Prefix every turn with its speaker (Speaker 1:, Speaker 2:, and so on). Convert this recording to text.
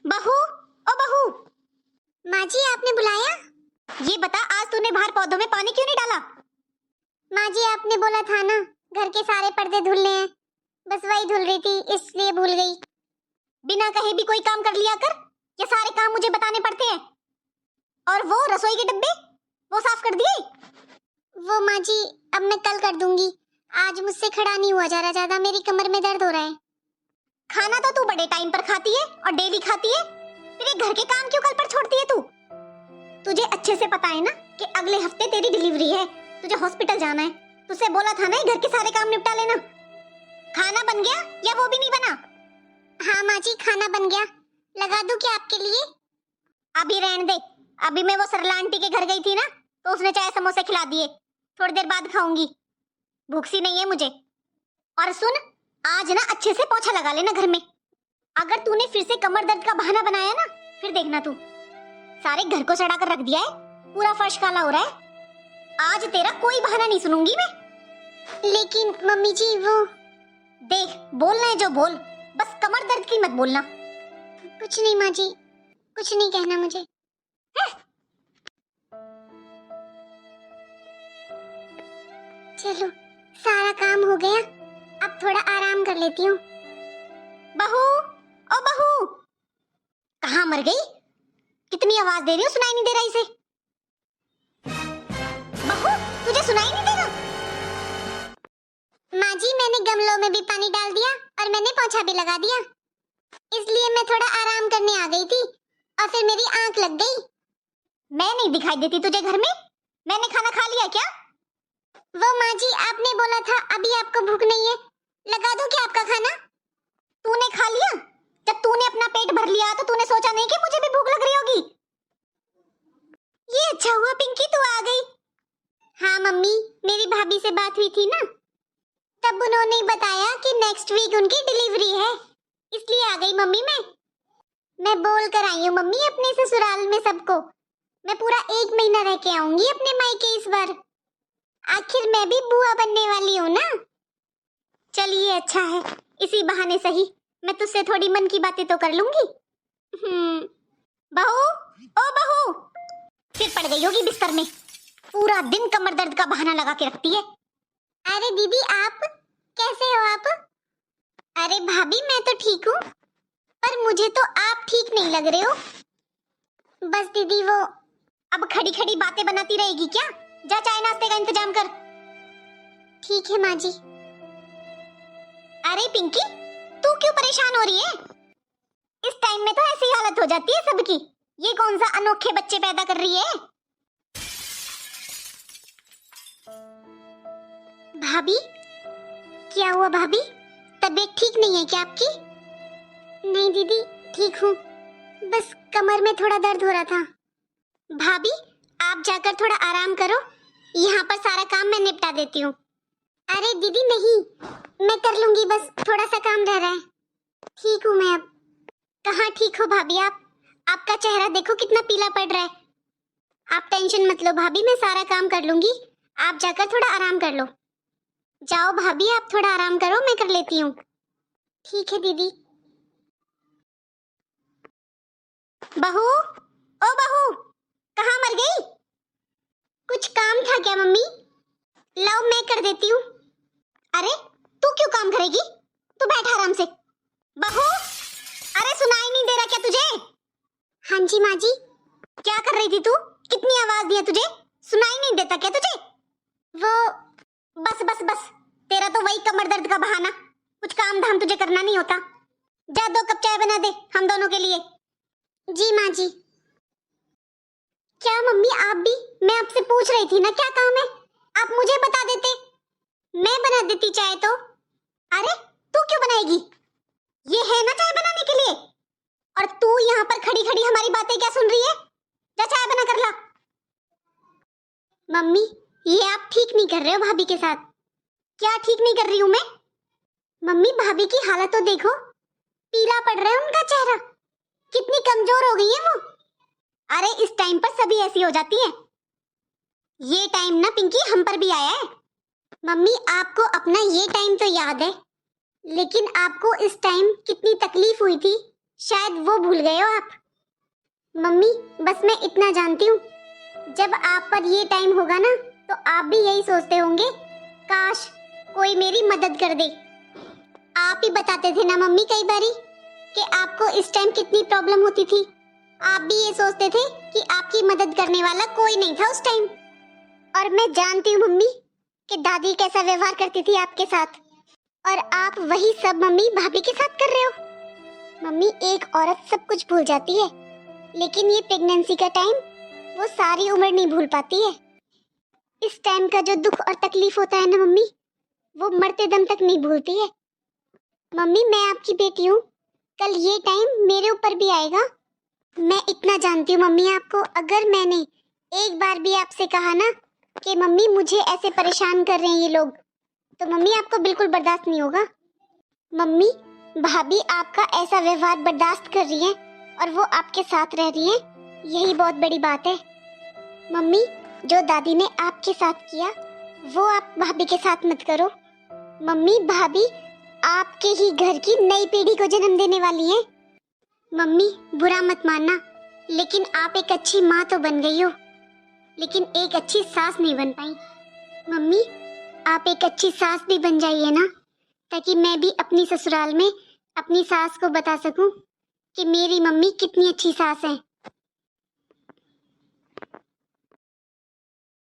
Speaker 1: बहू, ओ बहू।
Speaker 2: माँ जी आपने बुलाया?
Speaker 1: ये बता, आज तूने बाहर पौधों में पानी क्यों नहीं डाला?
Speaker 2: माँ जी आपने बोला था ना घर के सारे पर्दे धुलने हैं, बस वही धुल रही थी इसलिए भूल गई।
Speaker 1: बिना कहे भी कोई काम कर लिया कर, ये सारे काम मुझे बताने पड़ते हैं। और वो रसोई के डब्बे वो साफ कर दिए?
Speaker 2: वो माँ जी अब मैं कल कर दूंगी, आज मुझसे खड़ा नहीं हुआ जा रहा, ज्यादा मेरी कमर में दर्द हो रहा है।
Speaker 1: खाना तो तू बड़े टाइम पर खाती है और डेली खाती है, फिर ये घर के काम क्यों कल पर छोड़ती है तू? तुझे अच्छे से पता है ना कि अगले हफ्ते तेरी डिलीवरी है, तुझे हॉस्पिटल जाना है। तुझसे बोला था ना घर के सारे काम निपटा लेना। खाना बन गया या वो भी नहीं बना?
Speaker 2: हाँ माँ जी खाना बन गया, लगा दूं क्या आपके लिए?
Speaker 1: अभी रहने दे, अभी मैं वो सरला आंटी के घर गई थी ना, तो उसने चाय समोसे खिला दिए, थोड़ी देर बाद खाऊंगी, भूख सी नहीं है मुझे। और सुन, आज ना अच्छे से पोछा लगा लेना घर में। अगर तूने फिर से कमर दर्द का बहाना बनाया ना, फिर देखना तू, सारे घर को सड़ा कर रख दिया है, पूरा फर्श काला हो रहा है। आज तेरा कोई बहाना नहीं सुनूंगी मैं।
Speaker 2: लेकिन मम्मी जी वो
Speaker 1: देख, बोलना है जो बोल, बस कमर दर्द की मत बोलना।
Speaker 2: कुछ नहीं माँ जी, कुछ नहीं कहना मुझे। चलो सारा काम हो गया, अब थोड़ा आराम कर लेती हूँ।
Speaker 1: बहू, ओ बहू, कहाँ मर गई? कितनी आवाज दे रही हो, सुनाई नहीं दे रहा इसे। बहू, तुझे सुनाई नहीं दे रहा?
Speaker 2: माँ जी मैंने गमलों में भी पानी डाल दिया और मैंने पोछा भी लगा दिया, इसलिए मैं थोड़ा आराम करने आ गई थी और फिर मेरी आंख लग गई।
Speaker 1: मैं नहीं दिखाई देती तुझे घर में? मैंने खाना खा लिया क्या?
Speaker 2: वो माँ जी आपने बोला था अभी आपको भूख नहीं है, लगा दूं क्या आपका खाना?
Speaker 1: तूने खा लिया? जब तूने अपना पेट भर लिया तो तूने सोचा नहीं कि मुझे भी भूख लग रही होगी? ये अच्छा हुआ पिंकी तू आ गई।
Speaker 2: हाँ मम्मी, मेरी भाभी से बात हुई थी ना, तब उन्होंने बताया कि नेक्स्ट वीक उनकी डिलीवरी है, इसलिए आ गई मम्मी मैं बोल कर आई हूँ मम्मी अपने ससुराल में सबको, मैं पूरा 1 महीना रह के आऊंगी अपने मायके इस बार, आखिर मैं भी बुआ बनने वाली हूँ ना।
Speaker 1: चलिए अच्छा है, इसी बहाने सही मैं तुझसे थोड़ी मन की बातें तो कर लूंगी। बहू, ओ बहू, फिर पड़ गई होगी बिस्तर में, पूरा दिन कमर दर्द का बहाना लगा के रखती है।
Speaker 2: अरे दीदी आप कैसे हो आप? अरे भाभी मैं तो ठीक हूँ, पर मुझे तो आप ठीक नहीं लग रहे हो। बस दीदी वो
Speaker 1: अब खड़ी खड़ी बातें बनाती रहेगी क्या? जा चाय नाश्ते का इंतजाम कर।
Speaker 2: ठीक है माँ जी।
Speaker 1: अरे पिंकी, तू क्यों परेशान हो रही है? इस टाइम में तो ऐसी हालत हो जाती है सबकी, ये कौन सा अनोखे बच्चे पैदा कर रही है?
Speaker 2: भाभी क्या हुआ भाभी, तबीयत ठीक नहीं है क्या आपकी? नहीं दीदी ठीक हूँ, बस कमर में थोड़ा दर्द हो रहा था। भाभी आप जाकर थोड़ा आराम करो, यहाँ पर सारा काम मैं निपटा देती हूँ। अरे दीदी नहीं, मैं कर लूंगी, बस थोड़ा सा काम रह रहा है। ठीक हूँ मैं अब। कहाँ ठीक हो भाभी आप? आपका चेहरा देखो कितना पीला पड़ रहा है। आप टेंशन मत लो भाभी, मैं सारा काम कर लूंगी, आप जाकर थोड़ा आराम कर लो। जाओ भाभी आप थोड़ा आराम करो, मैं कर लेती हूँ। ठीक है दीदी।
Speaker 1: बहू, ओ बहू, कहाँ मर गई?
Speaker 2: कुछ काम था क्या मम्मी? लाओ मैं कर देती हूँ।
Speaker 1: अरे तू क्यों काम करेगी, तू बैठ आराम से। बहू, अरे सुनाई नहीं दे रहा क्या तुझे?
Speaker 2: हाँ जी माँ जी।
Speaker 1: क्या कर रही थी तू? कितनी आवाज दी है तुझे, सुनाई नहीं देता क्या तुझे?
Speaker 2: वो
Speaker 1: बस बस बस, तेरा तो वही कमर दर्द का बहाना, कुछ काम धाम तुझे करना नहीं होता। जा 2 कप चाय बना दे हम दोनों के लिए।
Speaker 2: जी माँ जी। क्या मम्मी आप भी? मैं आपसे पूछ रही थी ना क्या काम है, आप मुझे बता देते, मैं बना देती चाय तो।
Speaker 1: अरे तू क्यों बनाएगी, ये है ना चाय बनाने के लिए, और तू यहाँ पर खड़ी खड़ी हमारी बातें क्या सुन रही है? जा चाय बना कर ला।
Speaker 2: मम्मी ये आप ठीक नहीं कर रहे हो भाभी के साथ।
Speaker 1: क्या ठीक नहीं कर रही हूँ मैं?
Speaker 2: मम्मी भाभी की हालत तो देखो, पीला पड़ रहा है उनका चेहरा, कितनी कमजोर हो गई है वो।
Speaker 1: अरे इस टाइम पर सभी ऐसी हो जाती है, ये टाइम ना पिंकी हम पर भी आया है।
Speaker 2: मम्मी आपको अपना ये टाइम तो याद है, लेकिन आपको इस टाइम कितनी तकलीफ हुई थी, शायद वो भूल गए हो आप। मम्मी बस मैं इतना जानती हूँ, जब आप पर ये टाइम होगा ना तो आप भी यही सोचते होंगे, काश कोई मेरी मदद कर दे। आप ही बताते थे ना मम्मी कई बारी कि आपको इस टाइम कितनी प्रॉब्लम होती थी। आप भी ये सोचते थे कि आपकी मदद करने वाला कोई नहीं था उस टाइम। और मैं जानती हूँ मम्मी कि दादी कैसा व्यवहार करती थी आपके साथ, और आप वही सब मम्मी भाभी के साथ कर रहे हो। मम्मी एक औरत सब कुछ भूल जाती है, लेकिन ये प्रेगनेंसी का टाइम वो सारी उम्र नहीं भूल पाती है। इस टाइम का जो दुख और तकलीफ होता है ना मम्मी, वो मरते दम तक नहीं भूलती है। मम्मी मैं आपकी बेटी हूँ, कल ये टाइम मेरे ऊपर भी आएगा। मैं इतना जानती हूँ मम्मी आपको, अगर मैंने एक बार भी आपसे कहा ना कि मम्मी मुझे ऐसे परेशान कर रहे हैं ये लोग, तो मम्मी आपको बिल्कुल बर्दाश्त नहीं होगा। मम्मी भाभी आपका ऐसा व्यवहार बर्दाश्त कर रही है और वो आपके साथ रह रही है, यही बहुत बड़ी बात है। मम्मी जो दादी ने आपके साथ किया वो आप भाभी के साथ मत करो। मम्मी भाभी आपके ही घर की नई पीढ़ी को जन्म देने वाली है। मम्मी बुरा मत मानना, लेकिन आप एक अच्छी माँ तो बन गई हो, लेकिन एक अच्छी सास नहीं बन पाई। मम्मी आप एक अच्छी सास भी बन जाइए ना, ताकि मैं भी अपनी ससुराल में अपनी सास को बता सकूं कि मेरी मम्मी कितनी अच्छी सास है।